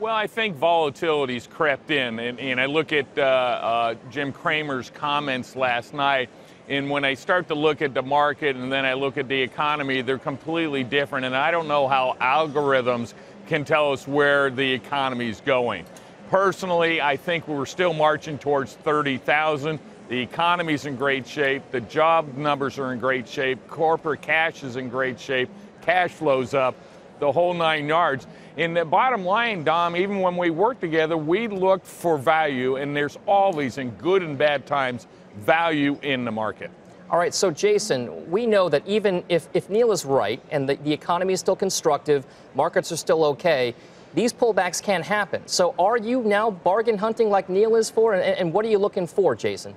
Well, I think volatility's crept in, and I look at Jim Cramer's comments last night, and when I start to look at the market and then I look at the economy, they're completely different, and I don't know how algorithms can tell us where the economy's going. Personally, I think we're still marching towards 30,000. The economy's in great shape, the job numbers are in great shape, corporate cash is in great shape, cash flow's up, the whole 9 yards. And the bottom line, Dom, even when we work together, we look for value, and there's always, in good and bad times, value in the market. All right, so Jason, we know that even if Neil is right and the economy is still constructive, markets are still okay, these pullbacks can happen. So are you now bargain hunting like Neil is for, and what are you looking for, Jason?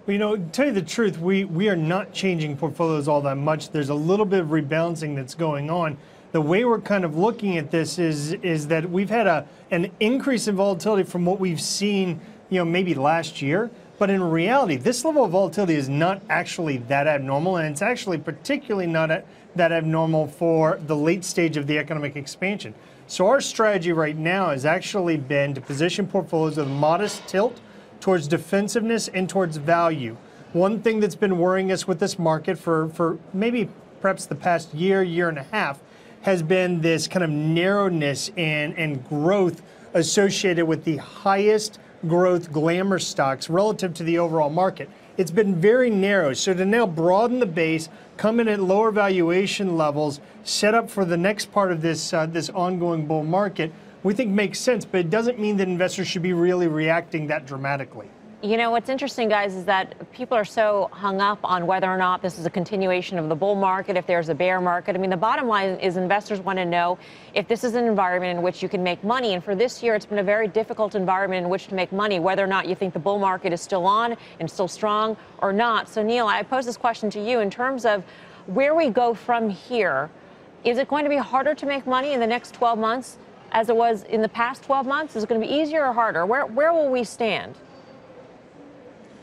Well, you know, to tell you the truth, we are not changing portfolios all that much. There's a little bit of rebalancing that's going on. The way we're kind of looking at this is that we've had an increase in volatility from what we've seen, you know, maybe last year. But in reality, this level of volatility is not actually that abnormal, and it's actually particularly not that abnormal for the late stage of the economic expansion. So our strategy right now has actually been to position portfolios with a modest tilt towards defensiveness and towards value. One thing that's been worrying us with this market for maybe perhaps the past year and a half has been this kind of narrowness and growth associated with the highest growth glamour stocks relative to the overall market. It's been very narrow. So to now broaden the base, come in at lower valuation levels, set up for the next part of this this ongoing bull market, we think makes sense, but it doesn't mean that investors should be really reacting that dramatically. You know, what's interesting, guys, is that people are so hung up on whether or not this is a continuation of the bull market, if there's a bear market. I mean, the bottom line is investors want to know if this is an environment in which you can make money. And for this year, it's been a very difficult environment in which to make money, whether or not you think the bull market is still on and still strong or not. So, Neil, I pose this question to you in terms of where we go from here. Is it going to be harder to make money in the next 12 months as it was in the past 12 months? Is it going to be easier or harder? Where will we stand?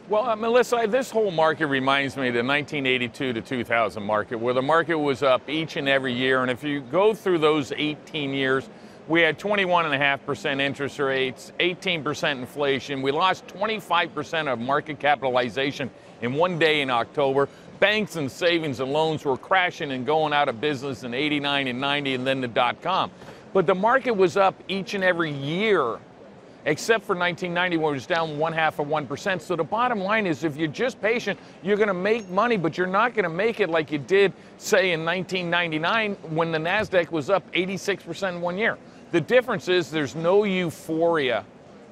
Well, Melissa, this whole market reminds me of the 1982 to 2000 market, where the market was up each and every year. And if you go through those 18 years, we had 21.5% interest rates, 18% inflation. We lost 25% of market capitalization in one day in October. Banks and savings and loans were crashing and going out of business in 89 and 90, and then the dot-com. But the market was up each and every year, except for 1990, where it was down 0.5%. So the bottom line is, if you're just patient, you're going to make money, but you're not going to make it like you did, say, in 1999, when the NASDAQ was up 86% in 1 year. The difference is there's no euphoria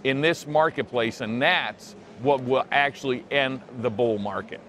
in this marketplace, and that's what will actually end the bull market.